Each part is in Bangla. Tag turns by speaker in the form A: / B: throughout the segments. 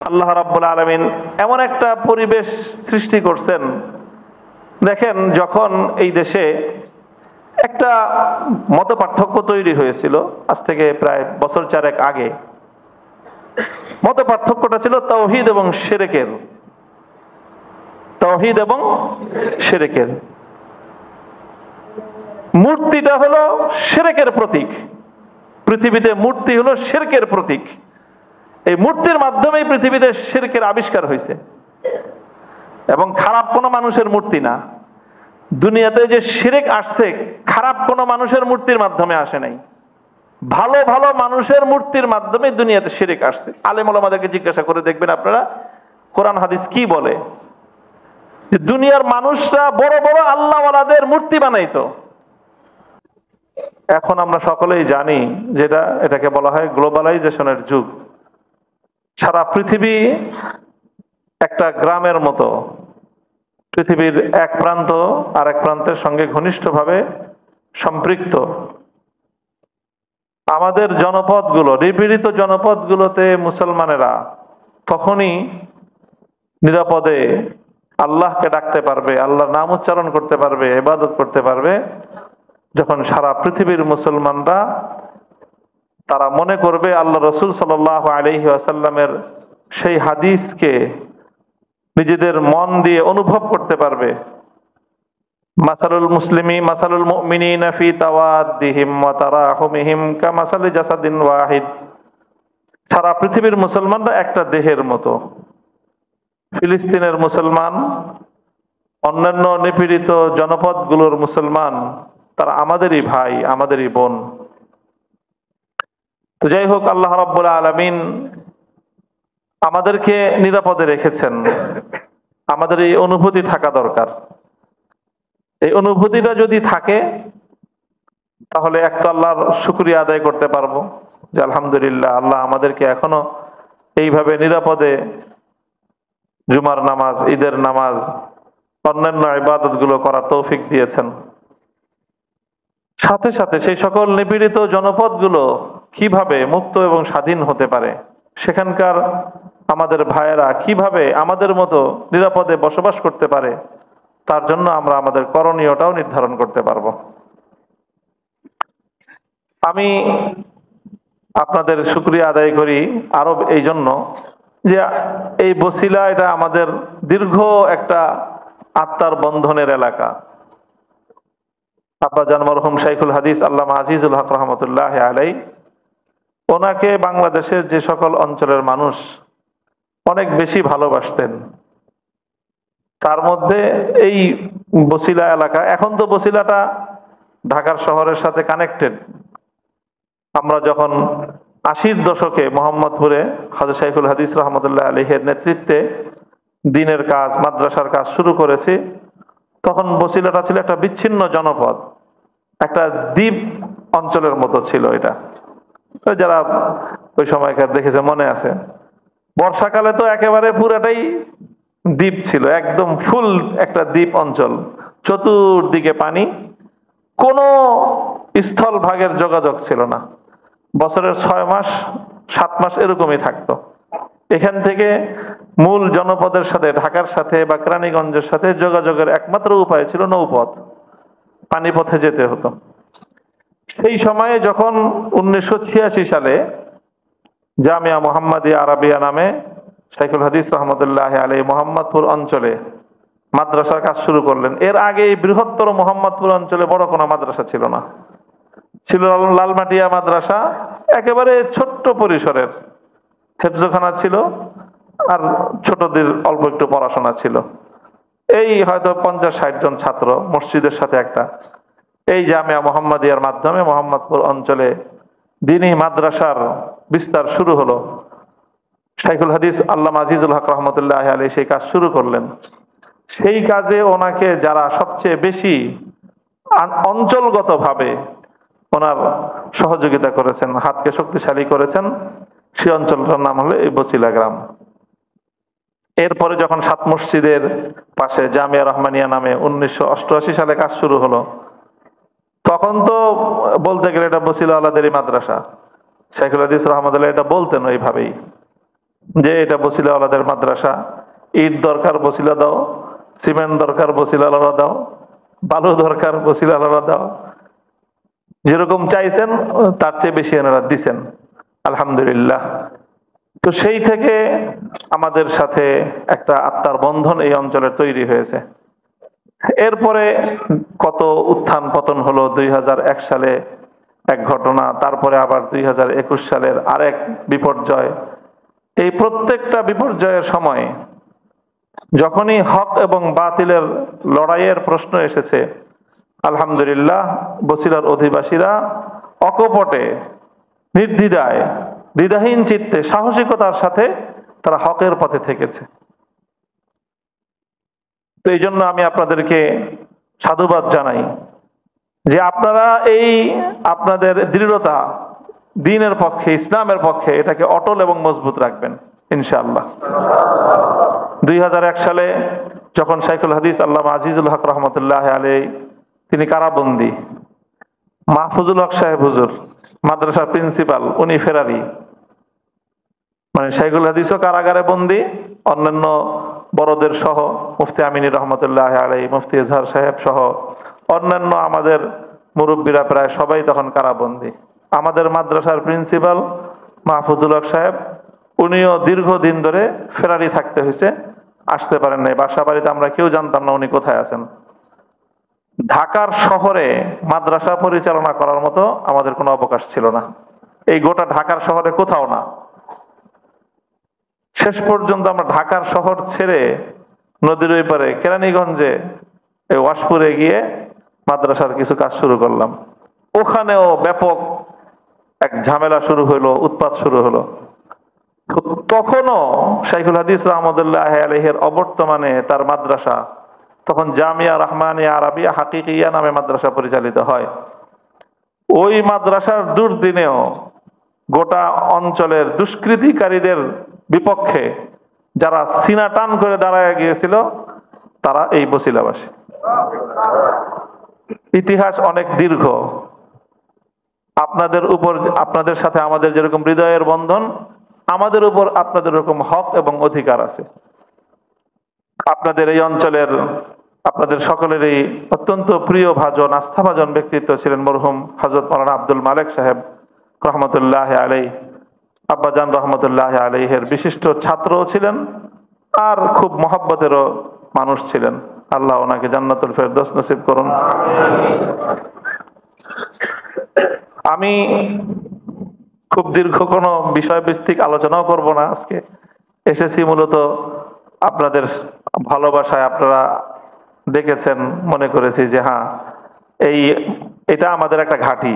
A: আল্লাহ রাব্বুল আলামিন এমন একটা পরিবেশ সৃষ্টি করছেন। দেখেন, যখন এই দেশে একটা মত পার্থক্য তৈরি হয়েছিল আজ থেকে প্রায় বছর চারেক আগে, মত পার্থক্যটা ছিল তাওহীদ এবং শিরকের। তাওহীদ এবং শিরকের। মূর্তিটা হলো শিরকের প্রতীক। পৃথিবীতে মূর্তি হলো শিরকের প্রতীক। এই মূর্তির মাধ্যমেই পৃথিবীতে শিরকের আবিষ্কার হয়েছে, এবং খারাপ কোনো মানুষের মূর্তি না। দুনিয়াতে যে শিরক আসছে, খারাপ কোনো মানুষের মূর্তির মাধ্যমে আসে নাই, ভালো ভালো মানুষের মূর্তির মাধ্যমে দুনিয়াতে শিরক আসছে। আলেম ওলামাদেরকে জিজ্ঞাসা করে দেখবেন আপনারা, কোরআন হাদিস কি বলে। দুনিয়ার মানুষরা বড় বড় আল্লাহওয়ালাদের মূর্তি বানাইতো। এখন আমরা সকলেই জানি যেটা, এটাকে বলা হয় গ্লোবালাইজেশনের যুগ। সারা পৃথিবী একটা গ্রামের মতো, পৃথিবীর এক প্রান্ত আর এক প্রান্তের সঙ্গে ঘনিষ্ঠভাবে সম্পৃক্ত। আমাদের জনপদগুলো, নিপীড়িত জনপদগুলোতে মুসলমানেরা তখনই নিরাপদে আল্লাহকে ডাকতে পারবে, আল্লাহর নাম উচ্চারণ করতে পারবে, ইবাদত করতে পারবে, যখন সারা পৃথিবীর মুসলমানরা তারা মনে করবে আল্লাহ রসুল সাল্লাল্লাহু আলাইহি ওয়াসাল্লামের সেই হাদিসকে নিজেদের মন দিয়ে অনুভব করতে পারবে। মাসালুল মুমিনিনা ফি তাওয়াদ্দিহিম ওয়া তারাহুমিহিম কামাসালি জাসাদিন ওয়াহিদ। সারা পৃথিবীর মুসলমানরা একটা দেহের মতো। ফিলিস্তিনের মুসলমান, অন্যান্য নিপীড়িত জনপদগুলোর মুসলমান, তারা আমাদেরই ভাই, আমাদেরই বোন। তো যাই হোক, আল্লাহ রাব্বুল আলামিন আমাদেরকে নিরাপদে রেখেছেন। আমাদের এই অনুভূতি থাকা দরকার। এই অনুভূতিটা যদি থাকে, তাহলে একটা আল্লাহর শুকরিয়া আদায় করতে পারবো যে আলহামদুলিল্লাহ, আল্লাহ আমাদেরকে এখনো এইভাবে নিরাপদে জুমার নামাজ, ঈদের নামাজ, অন্যান্য ইবাদত গুলো করার তৌফিক দিয়েছেন। সাথে সাথে সেই সকল নিপীড়িত জনপদগুলো কিভাবে মুক্ত এবং স্বাধীন হতে পারে, সেখানকার আমাদের ভাইয়েরা কিভাবে আমাদের মতো নিরাপদে বসবাস করতে পারে, তার জন্য আমরা আমাদের করণীয়টাও নির্ধারণ করতে পারবো। আমি আপনাদের শুকরিয়া আদায় করি আরো এই জন্য যে এই বছিলা, এটা আমাদের দীর্ঘ একটা আত্মার বন্ধনের এলাকা। আব্বাজান মরহুম শাইখুল হাদিস আল্লামা আজিজুল হক রহমতুল্লাহ আলাই, ওনাকে বাংলাদেশের যে সকল অঞ্চলের মানুষ অনেক বেশি ভালোবাসতেন, তার মধ্যে এই বছিলা এলাকা। এখন তো বছিলাটা ঢাকার শহরের সাথে কানেক্টেড। আমরা যখন ৮০-র দশকে মোহাম্মদপুরে হযরত শাইখুল হাদিস রহমতুল্লাহ আলাইহির নেতৃত্বে দ্বীনের কাজ, মাদ্রাসার কাজ শুরু করেছি, তখন বছিলাটা ছিল একটা বিচ্ছিন্ন জনপদ, একটা দ্বীপ অঞ্চলের মতো ছিল এটা। যারা ওই সময়কার দেখেছে মনে আছে, বর্ষাকালে তো একেবারে পুরাটাই দ্বীপ ছিল, একদম ফুল একটা দ্বীপ অঞ্চল, চতুর্দিকে পানি, কোনো স্থল ভাগের যোগাযোগ ছিল না। বছরের ৬ মাস ৭ মাস এরকমই থাকতো। এখান থেকে মূল জনপদের সাথে, ঢাকার সাথে বা কেরানীগঞ্জের সাথে যোগাযোগের একমাত্র উপায় ছিল নৌপথ, পানিপথে যেতে হতো। সেই সময়ে যখন ১৯৮৬ সালে জামিয়া মুহাম্মাদিয়া আরাবিয়া নামে শাইখুল হাদিস রহমতুল্লাহ আলাইহি মোহাম্মদপুর অঞ্চলে মাদ্রাসার কাজ শুরু করলেন। এর আগে এই বৃহত্তর মোহাম্মদপুর অঞ্চলে বড় কোনো মাদ্রাসা ছিল না। ছিল লালমাটিয়া মাদ্রাসা, একেবারে ছোট্ট পরিসরের, হেফজখানা ছিল আর ছোটদের অল্প একটু পড়াশোনা ছিল। এই হয়তো ৫০-৬০ জন ছাত্র, মসজিদের সাথে একটা। এই জামিয়া মুহাম্মাদিয়ার মাধ্যমে মোহাম্মদপুর অঞ্চলে দ্বীনি মাদ্রাসার বিস্তার শুরু হলো। শাইখুল হাদিস আল্লামা আজিজুল হক রহমতুল্লাহ আলাইহি সেই কাজ শুরু করলেন। সেই কাজে ওনাকে যারা সবচেয়ে বেশি অঞ্চলগতভাবে ওনার সহযোগিতা করেছেন, হাতকে শক্তিশালী করেছেন, সেই অঞ্চলটার নাম হলো এই বছিলা গ্রাম। এরপরে যখন ৭ মসজিদের পাশে জামিয়া রহমানিয়া নামে ১৯৮৮ সালে কাজ শুরু হলো, তখন তো বলতে গেলে এটা বছিলাওয়ালাদেরই মাদ্রাসা। শাইখুল হাদিস রহমতুল্লাহ এটা বলতেন ওইভাবেই যে এটা বছিলাওয়ালাদের মাদ্রাসা, ইট দরকার বছিলা দাও, সিমেন্ট দরকার বছিলাওয়ালা দাও, বালু দরকার বছিলাওয়ালা দাও, যেরকম চাইছেন তার চেয়ে বেশি এনারা দিছেন, আলহামদুলিল্লাহ। তো সেই থেকে আমাদের সাথে একটা আত্মার বন্ধন এই অঞ্চলে তৈরি হয়েছে। এরপরে কত উত্থান পতন হলো, 2001 সালে এক ঘটনা, তারপরে আবার 2021 সালের আরেক বিপর্যয়। এই প্রত্যেকটা বিপর্যয়ের সময় যখনই হক এবং বাতিলের লড়াইয়ের প্রশ্ন এসেছে, আলহামদুলিল্লাহ বছিলার অধিবাসীরা অকপটে, নির্দ্বিধায়, দ্বিধাহীন চিত্তে, সাহসিকতার সাথে তারা হকের পথে থেকেছে। তো এই জন্য আমি আপনাদেরকে সাধুবাদ জানাই যে আপনারা এই আপনাদের দৃঢ়তা দ্বীনের পক্ষে, ইসলামের পক্ষে, এটাকে অটল এবং মজবুত রাখবেন ইনশাআল্লাহ। 2001 সালে যখন শাইখুল হাদিস আল্লামা আজিজুল হক রহমতুল্লাহ আলাইহি তিনি কারাবন্দী, মাহফুজুল হক সাহেব হুজুর মাদ্রাসার প্রিন্সিপাল, উনি ফেরারি, মানে শাইখুল হাদিসও কারাগারে বন্দী, অন্যান্য বড়দের সহ, মুফতি আমিনী রহমতুল্লাহ আলাইহি, মুফতি ইজহার সাহেব সহ অন্যান্য আমাদের মুরব্বীরা প্রায় সবাই তখন কারাবন্দী। আমাদের মাদ্রাসার প্রিন্সিপাল মাহফুজুল হক সাহেব, উনিও দীর্ঘদিন ধরে ফেরারি থাকতে হয়েছে, আসতে পারেন নাই। বাসা বাড়িতে আমরা কেউ জানতাম না উনি কোথায় আছেন। ঢাকার শহরে মাদ্রাসা পরিচালনা করার মতো আমাদের কোনো অবকাশ ছিল না, এই গোটা ঢাকার শহরে কোথাও না। শেষ পর্যন্ত আমরা ঢাকার শহর ছেড়ে নদীর ওই পারে কেরানীগঞ্জে ওয়াশপুরে গিয়ে মাদ্রাসার কিছু কাজ শুরু করলাম। ওখানেও ব্যাপক এক ঝামেলা শুরু হলো, উৎপাত শুরু হলো। তখনও শাইখুল হাদিস রহমতুল্লাহ আলাইহির অবর্তমানে তার মাদ্রাসা, তখন জামিয়া রহমানিয়া আরাবিয়া হাকিকিয়া নামে মাদ্রাসা পরিচালিত হয়। ওই মাদ্রাসার দুর্দিনেও গোটা অঞ্চলের দুষ্কৃতিকারীদের বিপক্ষে যারা সিনা টান করে দাঁড়ায় গিয়েছিল তারা এই বছিলাবাসী। ইতিহাস অনেক দীর্ঘ। আপনাদের উপর, আপনাদের সাথে আমাদের যেরকম হৃদয়ের বন্ধন, আমাদের উপর আপনাদের এরকম হক এবং অধিকার আছে। আপনাদের এই অঞ্চলের, আপনাদের সকলেরই অত্যন্ত প্রিয় ভাজন, আস্থাভাজন ব্যক্তিত্ব ছিলেন মরহুম হযরত মাওলানা আব্দুল মালেক সাহেব রহমতুল্লাহ আলাইহি। আব্বাজান রহমতুল্লাহ আলাইহির বিশিষ্ট ছাত্রও ছিলেন আর খুব মহব্বতেরও মানুষ ছিলেন। আল্লাহ ওনাকে জান্নাতুল ফেরদৌস নসিব করুন। আমি খুব দীর্ঘ কোনো বিষয়ভিত্তিক আলোচনাও করব না আজকে। এসেছি মূলত আপনাদের ভালোবাসায়, আপনারা দেখেছেন, মনে করেছি যে হ্যাঁ এটা আমাদের একটা ঘাঁটি,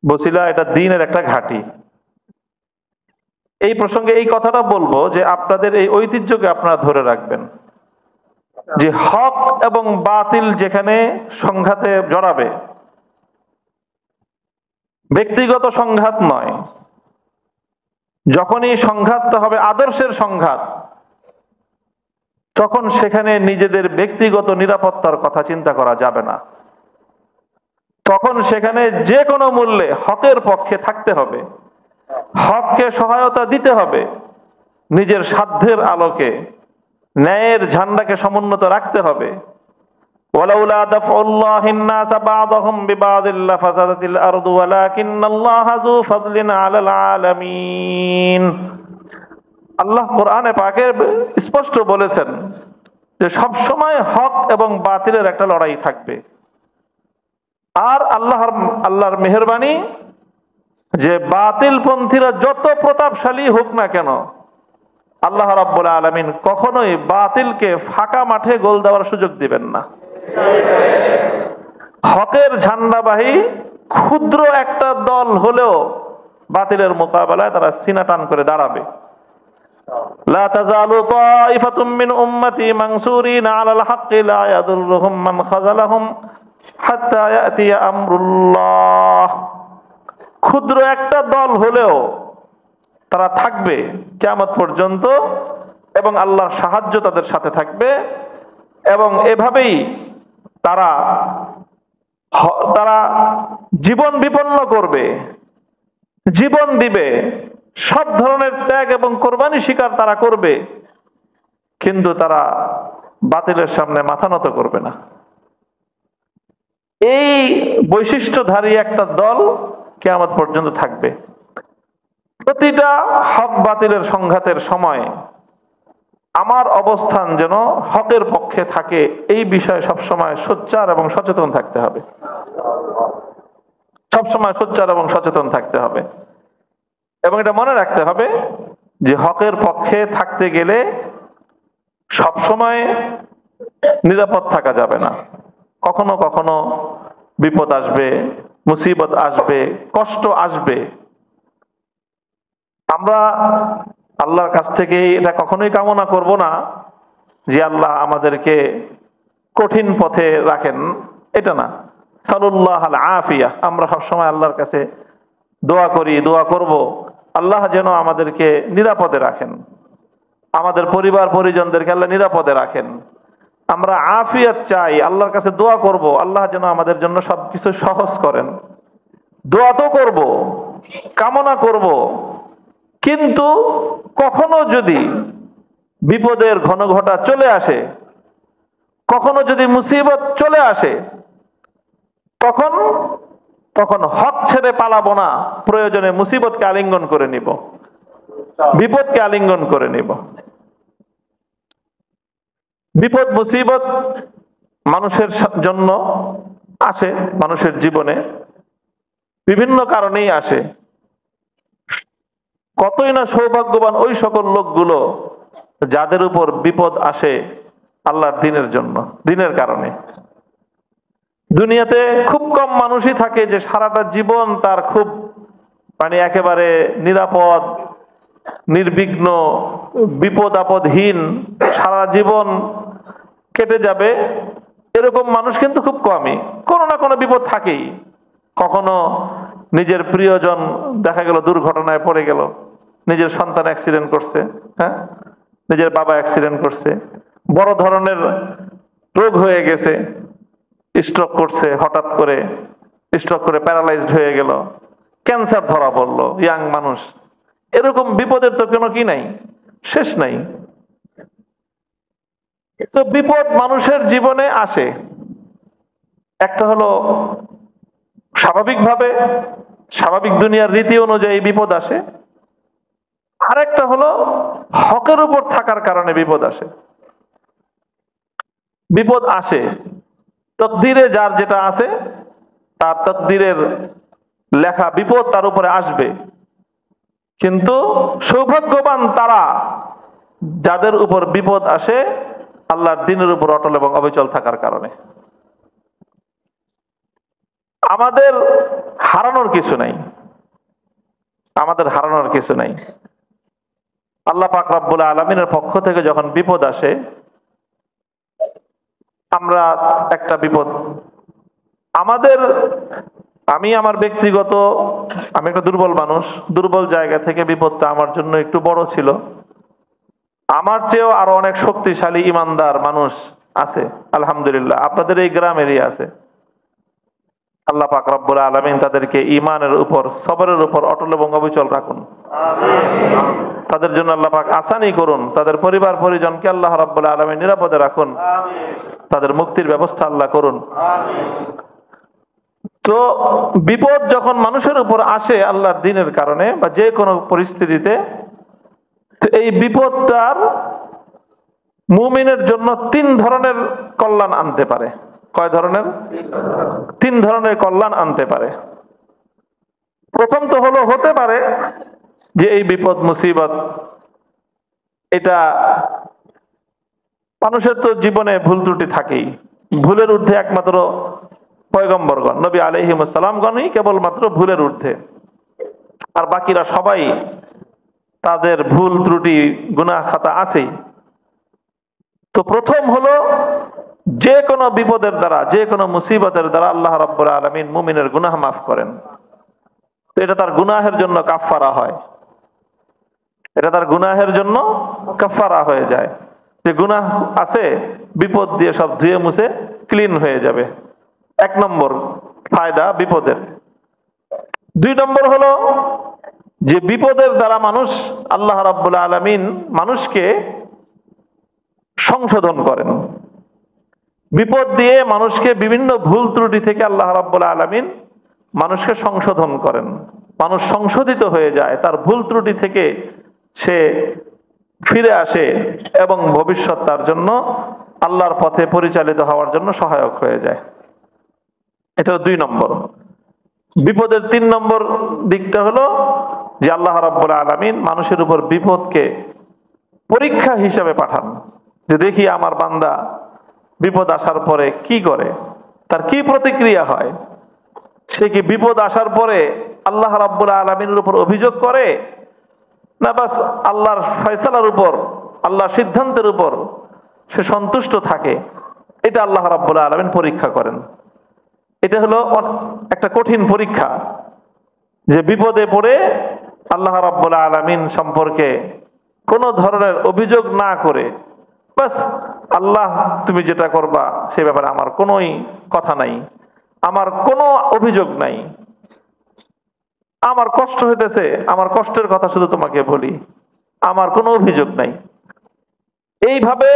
A: বছিলা এটা দ্বীনের একটা ঘাঁটি। এই প্রসঙ্গে এই কথাটা বলবো যে আপনাদের এই ঐতিহ্যকে আপনারা ধরে রাখবেন, যে হক এবং বাতিল যেখানে সংঘাতে জড়াবে, ব্যক্তিগত সংঘাত নয়, যখনই সংঘাতটা হবে আদর্শের সংঘাত, তখন সেখানে নিজেদের ব্যক্তিগত নিরাপত্তার কথা চিন্তা করা যাবে না। তখন সেখানে যে কোনো মূল্যে হকের পক্ষে থাকতে হবে, হককে সহায়তা দিতে হবে, নিজের সাধ্যের আলোকে ন্যায়ের ঝান্ডাকে সমুন্নত রাখতে হবে। ওয়ালাউলা দাফউল্লাহিন নাস বা'দাহুম বিবা'দিল লাফাসাদাতিল আরদু ওয়ালাকিন্নাল্লাহা যু ফাদলিন আলাল আলামিন। আল্লাহ কোরআনে পাকে স্পষ্ট বলেছেন যে সব সময় হক এবং বাতিলের একটা লড়াই থাকবে। আর আল্লাহর মেহেরবানি যে বাতিল পন্থীরা যত প্রতাপশালী হোক না কেন, আল্লাহ রাব্বুল আলামিন কখনোই বাতিলকে ফাঁকা মাঠে গোল দেওয়ার সুযোগ দিবেন না। হকের ঝান্ডাবাহী ক্ষুদ্র একটা দল হলেও বাতিলের মোকাবেলায় তারা সিনা টান করে দাঁড়াবে। লা তাযালু তাইফাতুম মিন উম্মতি মানসুরিনা আলাল হাক্কি লা ইয়াদুররুহুম মান খাযালাহুম হাত্তা ইয়াতিয়া আমরুল্লাহ। ক্ষুদ্র একটা দল হলেও তারা থাকবে কিয়ামত পর্যন্ত এবং আল্লাহর সাহায্য তাদের সাথে থাকবে, এবং এভাবেই তারা জীবন বিপন্ন করবে, জীবন দিবে, সব ধরনের ত্যাগ এবং কোরবানি স্বীকার তারা করবে, কিন্তু তারা বাতিলের সামনে মাথা নত করবে না। এই বৈশিষ্ট্যধারী একটা দল কিয়ামত পর্যন্ত থাকবে। প্রতিটা হক বাতিলের সংঘাতের সময় আমার অবস্থান যেন হকের পক্ষে থাকে, এই বিষয়ে সবসময় সোচ্চার এবং সচেতন থাকতে হবে। সবসময় সোচ্চার এবং সচেতন থাকতে হবে, এবং এটা মনে রাখতে হবে যে হকের পক্ষে থাকতে গেলে সবসময় নিরাপদ থাকা যাবে না। কখনো কখনো বিপদ আসবে, মুসিবত আসবে, কষ্ট আসবে। আমরা আল্লাহর কাছ থেকে এটা কখনোই কামনা করব না যে আল্লাহ আমাদেরকে কঠিন পথে রাখেন, এটা না। সাল্লাল্লাহু আল আফিয়া, আমরা সবসময় আল্লাহর কাছে দোয়া করি, দোয়া করব আল্লাহ যেন আমাদেরকে নিরাপদে রাখেন, আমাদের পরিবার পরিজনদেরকে আল্লাহ নিরাপদে রাখেন। আমরা আফিয়াত চাই, আল্লাহর কাছে দোয়া করব আল্লাহ যেন আমাদের জন্য সবকিছু সহজ করেন। দোয়া তো করব, কামনা করব, কিন্তু কখনো যদি বিপদের ঘনঘটা চলে আসে, কখনো যদি মুসিবত চলে আসে, তখন হক ছেড়ে পালাবো না, প্রয়োজনে মুসিবতকে আলিঙ্গন করে নিব, বিপদকে আলিঙ্গন করে নিব। বিপদ মুসিবত মানুষের জন্য আসে, মানুষের জীবনে বিভিন্ন কারণেই আসে। কতই না সৌভাগ্যবান ওই সকল লোকগুলো যাদের উপর বিপদ আসে আল্লাহর দ্বীনের জন্য, দ্বীনের কারণে। দুনিয়াতে খুব কম মানুষই থাকে যে সারাটা জীবন তার খুব একেবারে নিরাপদ, নির্বিঘ্ন, বিপদ আপদহীন সারা জীবন কেটে যাবে। এরকম মানুষ কিন্তু খুব কমই, কোনো না কোনো বিপদ থাকেই। কখনো নিজের প্রিয়জন দেখা গেল দুর্ঘটনায় পড়ে গেল, নিজের সন্তান অ্যাক্সিডেন্ট করছে, হ্যাঁ, নিজের বাবা অ্যাক্সিডেন্ট করছে, বড় ধরনের রোগ হয়ে গেছে, স্ট্রোক করছে, হঠাৎ করে স্ট্রোক করে প্যারালাইজড হয়ে গেল, ক্যান্সার ধরা পড়লো, ইয়াং মানুষ। এরকম বিপদের তো কোনো কি নাই, শেষ নাই। তো বিপদ মানুষের জীবনে আসে, একটা হলো স্বাভাবিকভাবে, স্বাভাবিক দুনিয়ার রীতি অনুযায়ী বিপদ আসে, আরেকটা হলো হকের উপর থাকার কারণে বিপদ আসে। বিপদ আসে, তকদিরে যার যেটা আছে, তার তকদিরের লেখা বিপদ তার উপরে আসবে। কিন্তু সৌভাগ্যবান তারা যাদের উপর বিপদ আসে আল্লাহর দ্বীনের উপর অটল এবং অবিচল থাকার কারণে। আমাদের হারানোর কিছু নাই, আমাদের হারানোর কিছু নাই। আল্লাহ পাক রব্বুল আলামিনের পক্ষ থেকে যখন বিপদ আসে, আমরা একটা বিপদ আমি আমার ব্যক্তিগত, আমি একটা দুর্বল মানুষ, দুর্বল জায়গা থেকে বিপদটা আমার জন্য একটু বড় ছিল। আমার চেয়েও আরো অনেক শক্তিশালী ইমানদার মানুষ আছে আলহামদুলিল্লাহ, আপনাদের এই গ্রামেরই আছে। আল্লাহ পাক রব্বুল আলামিন তাদেরকে ঈমানের উপর, সবরের উপর অটল এবং অবিচল রাখুন। তাদের জন্য আল্লাহ পাক আসানি করুন, তাদের পরিবার পরিজনকে আল্লাহ রাব্বুল আলামিন নিরাপদে রাখুন, তাদের মুক্তির ব্যবস্থা আল্লাহ করুন। তো বিপদ যখন মানুষের উপর আসে আল্লাহর দ্বীনের কারণে বা যে কোনো পরিস্থিতিতে, এই বিপদটার মুমিনের জন্য তিন ধরনের কল্যাণ আনতে পারে। কয় ধরনের? তিন ধরনের কল্যাণ আনতে পারে। প্রথম তো হতে পারে যে এই বিপদ মুসিবত, এটা মানুষের তো জীবনে ভুল ত্রুটি থাকেই, ভুলের ঊর্ধ্বে একমাত্র পয়গম্বরগণ, নবী আলাইহিমুস সালামগণই কেবলমাত্র ভুলের ঊর্ধ্বে, আর বাকিরা সবাই তাদের ভুল ত্রুটি গুনাহ খাতা আছেই। তো প্রথম হলো যে কোনো বিপদের দ্বারা, যে কোনো মুসিবতের দ্বারা আল্লাহ রাব্বুল আলামিন মুমিনের গুনাহ মাফ করেন। তো এটা তার গুনাহের জন্য কাফফারা হয়, এটা তার গুনাহের জন্য কাফফারা হয়ে যায়। যে গুনাহ আছে বিপদ দিয়ে সব ধুয়ে মুছে ক্লিন হয়ে যাবে, এক নম্বর ফায়দা বিপদের। দুই নম্বর হলো যে বিপদের দ্বারা মানুষ, আল্লাহ রাব্বুল আলামিন মানুষকে সংশোধন করেন। বিপদ দিয়ে মানুষকে বিভিন্ন ভুল ত্রুটি থেকে আল্লাহ রাব্বুল আলামিন মানুষকে সংশোধন করেন। মানুষ সংশোধিত হয়ে যায়, তার ভুল ত্রুটি থেকে সে ফিরে আসে এবং ভবিষ্যৎ তার জন্য আল্লাহর পথে পরিচালিত হওয়ার জন্য সহায়ক হয়ে যায়। এটা 2 নম্বর। বিপদের 3 নম্বর দিকটা হলো যে আল্লাহ রাব্বুল আলামিন মানুষের উপর বিপদকে পরীক্ষা হিসাবে পাঠান, যে দেখি আমার বান্দা বিপদ আসার পরে কি করে, তার কি প্রতিক্রিয়া হয়। সে কি বিপদ আসার পরে আল্লাহ রাব্বুল আলামিনের উপর অভিযোগ করে, না বাস আল্লাহর ফয়সালার উপর, আল্লাহর সিদ্ধান্তের উপর সে সন্তুষ্ট থাকে। এটা আল্লাহ রাব্বুল আলামিন পরীক্ষা করেন। এটা হলো একটা কঠিন পরীক্ষা, যে বিপদে পড়ে আল্লাহ রাব্বুল আলামিন সম্পর্কে কোনো ধরনের অভিযোগ না করে বাস আল্লাহ তুমি যেটা করবা সে ব্যাপারে আমার কোনোই কথা নাই, আমার কোনো অভিযোগ নাই, আমার কষ্ট হইতেছে, আমার কষ্টের কথা শুধু তোমাকে বলি, আমার কোনো অভিযোগ নাই। এইভাবে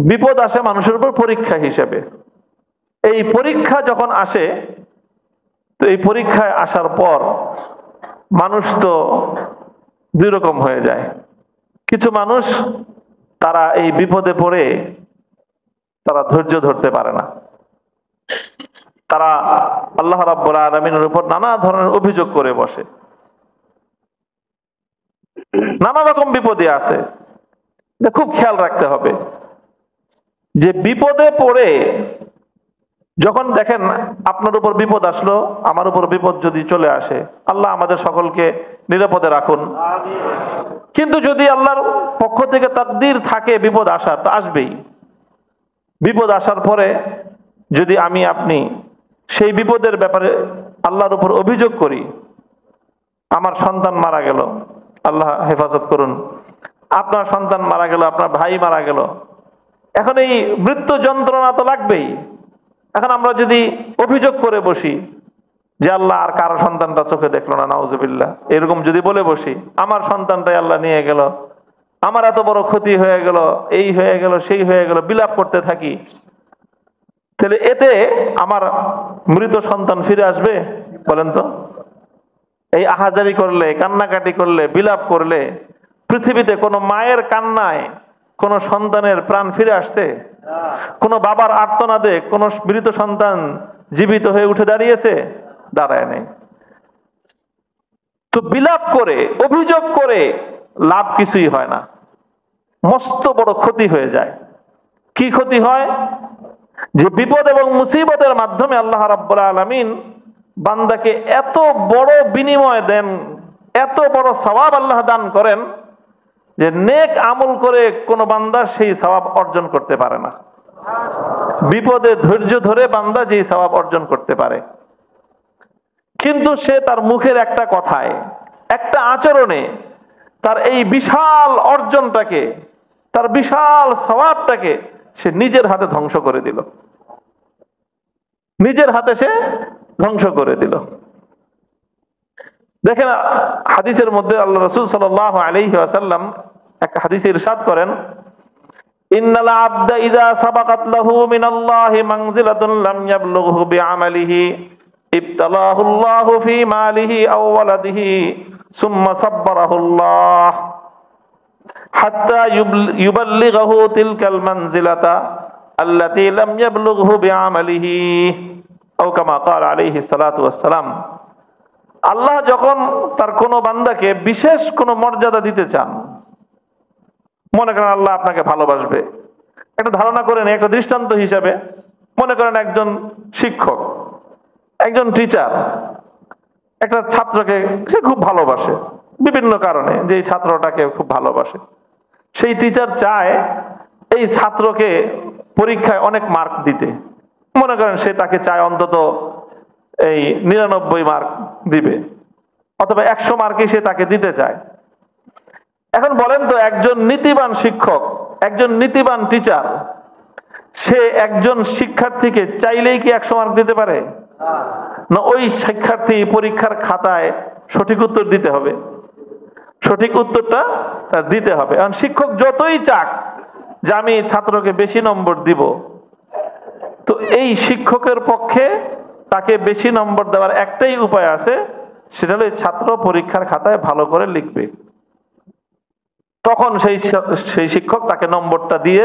A: বিপদ আসে মানুষের উপর পরীক্ষা হিসেবে। এই পরীক্ষা যখন আসে, তো এই পরীক্ষায় আসার পর মানুষ তো 2 রকম হয়ে যায়। কিছু মানুষ তারা এই বিপদে পড়ে তারা ধৈর্য ধরতে পারে না, তারা আল্লাহ রাব্বুল আলামিনের উপর নানা ধরনের অভিযোগ করে বসে, নানা রকম বিপদে আছে। খুব খেয়াল রাখতে হবে যে বিপদে পড়ে যখন দেখেন আপনার উপর বিপদ আসলো, আমার উপর বিপদ যদি চলে আসে, আল্লাহ আমাদের সকলকে নিরাপদে রাখুন। কিন্তু যদি আল্লাহর পক্ষ থেকে তাকদীর থাকে বিপদ আসার, তো আসবেই। বিপদ আসার পরে যদি আমি আপনি সেই বিপদের ব্যাপারে আল্লাহর উপর অভিযোগ করি, আমার সন্তান মারা গেল, আল্লাহ হেফাজত করুন, আপনার সন্তান মারা গেল, আপনার ভাই মারা গেল, এখন এই মৃত্যু যন্ত্রণা তো লাগবেই। এখন আমরা যদি অভিযোগ করে বসি যে আল্লাহ আর কারো সন্তানটা চোখে দেখলো না, নাউজুবিল্লাহ, এরকম যদি বলে বসি, আমার সন্তানটাই আল্লাহ নিয়ে গেল, আমার এত বড় ক্ষতি হয়ে গেল, এই হয়ে গেল, সেই হয়ে গেল, বিলাপ করতে থাকি, তাহলে এতে আমার মৃত সন্তান ফিরে আসবে? বলেন তো। এই আহাজারি করলে, কান্নাকাটি করলে, বিলাপ করলে পৃথিবীতে কোনো মায়ের কান্নায় কোন সন্তানের প্রাণ ফিরে আসছে? কোন বাবার আর্তনাদে কোন মৃত সন্তান জীবিত হয়ে উঠে দাঁড়িয়েছে? দাঁড়ায় নেই। তো বিলাপ করে, অভিযোগ করে লাভ কিছুই হয় না, মস্ত বড় ক্ষতি হয়ে যায়। কি ক্ষতি হয়? যে বিপদ এবং মুসিবতের মাধ্যমে আল্লাহ রাব্বুল আলামিন বান্দাকে এত বড় বিনিময় দেন, এত বড় সওয়াব আল্লাহ দান করেন, যে নেক আমল করে কোন বান্দা সেই সওয়াব অর্জন করতে পারে না। বিপদে ধৈর্য ধরে বান্দা যেই সওয়াব অর্জন করতে পারে, কিন্তু সে তার মুখের একটা কথায়, একটা আচরণে তার এই বিশাল অর্জনটাকে, তার বিশাল সওয়াবটাকে সে নিজের হাতে ধ্বংস করে দিল, নিজের হাতে সে ধ্বংস করে দিল। দেখেন হাদিসের মধ্যে আল্লাহ রাসূল সাল্লাল্লাহু আলাইহি ওয়াসাল্লাম একটা হাদিসে ইরশাদ করেন, ইন্নাল আবদা ইযা সাবাকাত লাহু মিনাল্লাহি মানজিলাতুন লাম ইয়াবলুগহু বিআমালিহি ইবতালাহু আল্লাহু ফি মালিহি আও ওয়ালাদিহি সুম্মা সাব্বারাহুল্লাহ হাত্তা ইউবাল্লিগহু তিলকাল মানজিলাতা আল্লাতী লাম ইয়াবলুগহু বিআমালিহি আও কামা ক্বাল আলাইহি সাল্লাতু ওয়াসসালাম। আল্লাহ যখন তার কোন বান্দাকে বিশেষ কোন মর্যাদা দিতে চান, মনে করেন আল্লাহ আপনাকে ভালোবাসবে, একটা ধারণা করে নেই, একটা দৃষ্টান্ত হিসাবে মনে করেন একজন শিক্ষক, একজন টিচার একটা ছাত্রকে সে খুব ভালোবাসে বিভিন্ন কারণে, যে এই ছাত্রটাকে খুব ভালোবাসে, সেই টিচার চায় এই ছাত্রকে পরীক্ষায় অনেক মার্ক দিতে। মনে করেন সে তাকে চায় অন্তত এই 99 মার্ক দিবে, অথবা 100 মার্কই সে তাকে দিতে চায়। এখন বলেন তো, একজন নীতিবান শিক্ষক, একজন নীতিবান টিচার, সে একজন শিক্ষার্থীকে চাইলেই কি 100 মার্ক দিতে পারে? না, ওই শিক্ষার্থী পরীক্ষার খাতায় সঠিক উত্তর দিতে হবে। সঠিক উত্তরটা তার দিতে হবে। কারণ শিক্ষক যতই চাক যে আমি ছাত্রকে বেশি নম্বর দিব, তো এই শিক্ষকের পক্ষে তাকে বেশি নম্বর দেওয়ার একটাই উপায় আছে, সেটা হলো ছাত্র পরীক্ষার খাতায় ভালো করে লিখবে, তখন সেই শিক্ষক তাকে নম্বরটা দিয়ে